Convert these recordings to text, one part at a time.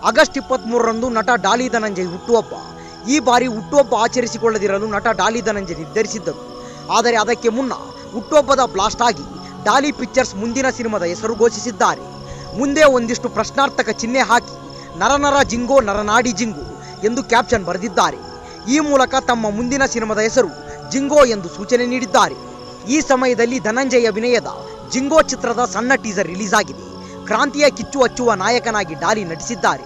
August 23ರಂದು ನಟ ಡಾಲಿ ಧನಂಜಯ್ ಹುಟ್ಟುಹಬ್ಬ. ಈ ಬಾರಿ ಹುಟ್ಟುಹಬ್ಬ ಆಚರಿಸಿಕೊಳ್ಳದಿರಲು ನಟ ಡಾಲಿ ಧನಂಜಯ್ ನಿರ್ಧರಿಸಿದ್ದರು. ಆದರೆ ಅದಕ್ಕೆ ಮುನ್ನ ಹುಟ್ಟುಹಬ್ಬದ ಬ್ಲಾಸ್ಟ್ ಆಗಿ ಡಾಲಿ ಪಿಕ್ಚರ್ಸ್ ಮುಂದಿನ ಸಿನಿಮಾದ ಹೆಸರು ಘೋಷಿಸಿದ್ದಾರೆ. ಮುಂದೆ ಒಂದಿಷ್ಟು ಪ್ರಶ್ನಾರ್ಥಕ ಚಿಹ್ನೆ ಹಾಕಿ ನರನರ ಜಿಂಗೋ ನರನಾಡಿ ಜಿಂಗೋ ಎಂದು ಕ್ಯಾಪ್ಷನ್ ಬರೆದಿದ್ದಾರೆ. ಈ ಮೂಲಕ ತಮ್ಮ ಮುಂದಿನ ಸಿನಿಮಾದ ಹೆಸರು ಜಿಂಗೋ ಎಂದು ಸೂಚನೆ ನೀಡಿದ್ದಾರೆ. ಈ ಸಮಯದಲ್ಲಿ ಧನಂಜಯ್ ಅಭಿನಯದ ಜಿಂಗೋ ಚಿತ್ರದ ಸಣ್ಣ ಟೀಸರ್ ರಿಲೀಸ್ ಆಗಿದೆ. ಕ್ರಾಂತಿಯ ಕಿಚ್ಚು ಹಚ್ಚುವ ನಾಯಕನಾಗಿ ಡಾಲಿ ನಟಿಸಿದ್ದಾರೆ.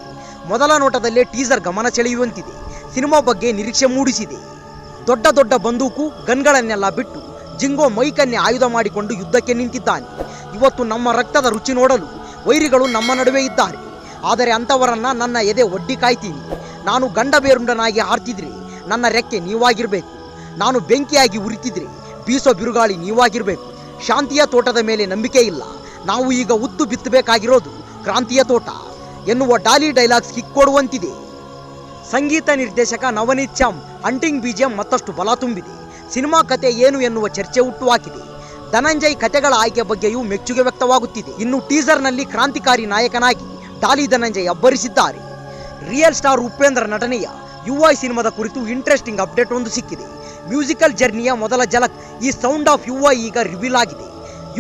ಮೊದಲ ನೋಟದಲ್ಲೇ ಟೀಸರ್ ಗಮನ ಸೆಳೆಯುವಂತಿದೆ. ಸಿನಿಮಾ ಬಗ್ಗೆ ನಿರೀಕ್ಷೆ ಮೂಡಿಸಿದೆ. ದೊಡ್ಡ ದೊಡ್ಡ ಬಂದೂಕು ಗನ್ಗಳನ್ನೆಲ್ಲ ಬಿಟ್ಟು ಜಿಂಗೋ ಮೈಕನ್ನೇ ಆಯುಧ ಮಾಡಿಕೊಂಡು ಯುದ್ಧಕ್ಕೆ ನಿಂತಿದ್ದಾನೆ. ಇವತ್ತು ನಮ್ಮ ರಕ್ತದ ರುಚಿ ನೋಡಲು ವೈರಿಗಳು ನಮ್ಮ ನಡುವೆ ಇದ್ದಾರೆ. ಆದರೆ ಅಂಥವರನ್ನ ನನ್ನ ಎದೆ ಒಡ್ಡಿ ಕಾಯ್ತೀನಿ. ನಾನು ಗಂಡ ಬೇರುಂಡನಾಗಿ ಹಾರ್ತಿದ್ರೆ ನನ್ನ ರೆಕ್ಕೆ ನೀವಾಗಿರಬೇಕು. ನಾನು ಬೆಂಕಿಯಾಗಿ ಉರಿತಿದ್ರೆ ಬೀಸೋ ಬಿರುಗಾಳಿ ನೀವಾಗಿರಬೇಕು. ಶಾಂತಿಯ ತೋಟದ ಮೇಲೆ ನಂಬಿಕೆ ಇಲ್ಲ. ನಾವು ಈಗ ಉತ್ತು ಬಿತ್ತಬೇಕಾಗಿರೋದು ಕ್ರಾಂತಿಯ ತೋಟ ಎನ್ನುವ ಡಾಲಿ ಡೈಲಾಗ್ಸ್ ಕಿಕ್ ಕೊಡುವಂತಿದೆ. ಸಂಗೀತ ನಿರ್ದೇಶಕ ನವನೀತ್ ಶ್ಯಾಮ್ ಹಂಟಿಂಗ್ BGM ಮತ್ತಷ್ಟು ಬಲ ತುಂಬಿದೆ. ಸಿನಿಮಾ ಕತೆ ಏನು ಎನ್ನುವ ಚರ್ಚೆ ಹುಟ್ಟುಹಾಕಿದೆ. ಧನಂಜಯ್ ಕತೆಗಳ ಆಯ್ಕೆ ಬಗ್ಗೆಯೂ ಮೆಚ್ಚುಗೆ ವ್ಯಕ್ತವಾಗುತ್ತಿದೆ. ಇನ್ನು ಟೀಸರ್ನಲ್ಲಿ ಕ್ರಾಂತಿಕಾರಿ ನಾಯಕನಾಗಿ ಡಾಲಿ ಧನಂಜಯ್ ಅಬ್ಬರಿಸಿದ್ದಾರೆ. ರಿಯಲ್ ಸ್ಟಾರ್ ಉಪೇಂದ್ರ ನಟನೆಯ UI ಸಿನಿಮಾದ ಕುರಿತು ಇಂಟ್ರೆಸ್ಟಿಂಗ್ ಅಪ್ಡೇಟ್ ಒಂದು ಸಿಕ್ಕಿದೆ. ಮ್ಯೂಸಿಕಲ್ ಜರ್ನಿಯ ಮೊದಲ ಝಲಕ್ ಈ ಸೌಂಡ್ ಆಫ್ UI ಈಗ ರಿವೀಲ್ ಆಗಿದೆ.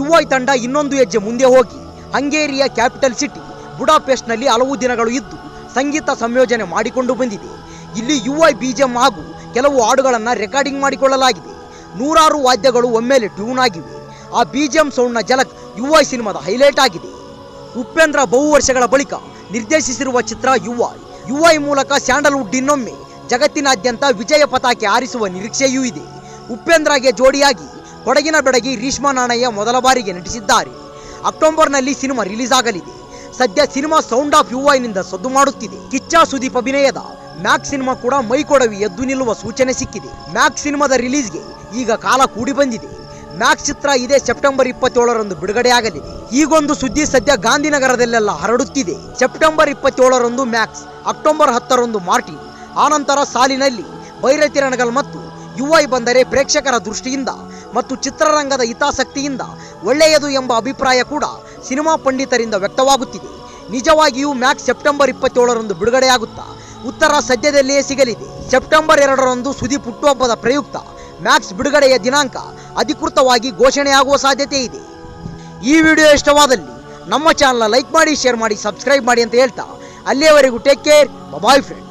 UI ತಂಡ ಇನ್ನೊಂದು ಹೆಜ್ಜೆ ಮುಂದೆ ಹೋಗಿ ಹಂಗೇರಿಯ ಕ್ಯಾಪಿಟಲ್ ಸಿಟಿ ಬುಡಾಪೆಸ್ಟ್ನಲ್ಲಿ ಹಲವು ದಿನಗಳು ಇದ್ದು ಸಂಗೀತ ಸಂಯೋಜನೆ ಮಾಡಿಕೊಂಡು ಬಂದಿದೆ. ಇಲ್ಲಿ UI BGM ಹಾಗೂ ಕೆಲವು ಹಾಡುಗಳನ್ನು ರೆಕಾರ್ಡಿಂಗ್ ಮಾಡಿಕೊಳ್ಳಲಾಗಿದೆ. ನೂರಾರು ವಾದ್ಯಗಳು ಒಮ್ಮೆಲೆ ಟ್ಯೂನ್ ಆಗಿವೆ. ಆ BGM ಸೌಂಡ್ನ ಝಲಕ್ UI ಸಿನಿಮಾದ ಹೈಲೈಟ್ ಆಗಿದೆ. ಉಪೇಂದ್ರ ಬಹು ವರ್ಷಗಳ ಬಳಿಕ ನಿರ್ದೇಶಿಸಿರುವ ಚಿತ್ರ UI ಮೂಲಕ ಸ್ಯಾಂಡಲ್ವುಡ್ ಇನ್ನೊಮ್ಮೆ ಜಗತ್ತಿನಾದ್ಯಂತ ವಿಜಯ ಪತಾಕೆ ಹಾರಿಸುವ ನಿರೀಕ್ಷೆಯೂ ಇದೆ. ಉಪೇಂದ್ರಗೆ ಜೋಡಿಯಾಗಿ ಕೊಡಗಿನ ಬೆಡಗಿ ರೀಶ್ಮಾ ನಾಣಯ್ಯ ಮೊದಲ ಬಾರಿಗೆ ನಟಿಸಿದ್ದಾರೆ. ಅಕ್ಟೋಬರ್ನಲ್ಲಿ ಸಿನಿಮಾ ರಿಲೀಸ್ ಆಗಲಿದೆ. ಸದ್ಯ ಸಿನಿಮಾ ಸೌಂಡ್ ಆಫ್ UIನಿಂದ ಸದ್ದು ಮಾಡುತ್ತಿದೆ. ಕಿಚ್ಚ ಸುದೀಪ್ ಅಭಿನಯದ ಮ್ಯಾಕ್ಸ್ ಸಿನಿಮಾ ಕೂಡ ಮೈಕೊಡವಿ ಎದ್ದು ನಿಲ್ಲುವ ಸೂಚನೆ ಸಿಕ್ಕಿದೆ. ಮ್ಯಾಕ್ಸ್ ಸಿನಿಮಾದ ರಿಲೀಸ್ಗೆ ಈಗ ಕಾಲ ಕೂಡಿ ಬಂದಿದೆ. ಮ್ಯಾಕ್ಸ್ ಚಿತ್ರ ಇದೇ ಸೆಪ್ಟೆಂಬರ್ 27ರಂದು ಬಿಡುಗಡೆಯಾಗಲಿದೆ. ಈಗೊಂದು ಸುದ್ದಿ ಸದ್ಯ ಗಾಂಧಿನಗರದಲ್ಲೆಲ್ಲ ಹರಡುತ್ತಿದೆ. ಸೆಪ್ಟೆಂಬರ್ 27ರಂದು ಮ್ಯಾಕ್ಸ್, ಅಕ್ಟೋಬರ್ 10ರಂದು ಮಾರ್ಟಿನ್, ಆನಂತರ ಸಾಲಿನಲ್ಲಿ ಬೈರತಿರಣಗಲ್ ಮತ್ತು UI ಬಂದರೆ ಪ್ರೇಕ್ಷಕರ ದೃಷ್ಟಿಯಿಂದ ಮತ್ತು ಚಿತ್ರರಂಗದ ಹಿತಾಸಕ್ತಿಯಿಂದ ಒಳ್ಳೆಯದು ಎಂಬ ಅಭಿಪ್ರಾಯ ಕೂಡ ಸಿನಿಮಾ ಪಂಡಿತರಿಂದ ವ್ಯಕ್ತವಾಗುತ್ತಿದೆ. ನಿಜವಾಗಿಯೂ ಮ್ಯಾಕ್ಸ್ ಸೆಪ್ಟೆಂಬರ್ 27ರಂದು ಬಿಡುಗಡೆಯಾಗುತ್ತಾ? ಉತ್ತರ ಸದ್ಯದಲ್ಲಿಯೇ ಸಿಗಲಿದೆ. ಸೆಪ್ಟೆಂಬರ್ 2ರಂದು ಸುದೀಪ್ ಹುಟ್ಟುಹಬ್ಬದ ಪ್ರಯುಕ್ತ ಮ್ಯಾಕ್ಸ್ ಬಿಡುಗಡೆಯ ದಿನಾಂಕ ಅಧಿಕೃತವಾಗಿ ಘೋಷಣೆಯಾಗುವ ಸಾಧ್ಯತೆ ಇದೆ. ಈ ವಿಡಿಯೋ ಇಷ್ಟವಾದಲ್ಲಿ ನಮ್ಮ ಚಾನಲ್ ಲೈಕ್ ಮಾಡಿ, ಶೇರ್ ಮಾಡಿ, ಸಬ್ಸ್ಕ್ರೈಬ್ ಮಾಡಿ ಅಂತ ಹೇಳ್ತಾ ಅಲ್ಲಿಯವರೆಗೂ ಟೇಕ್ ಕೇರ್, ಬಾಯ್ ಫ್ರೆಂಡ್.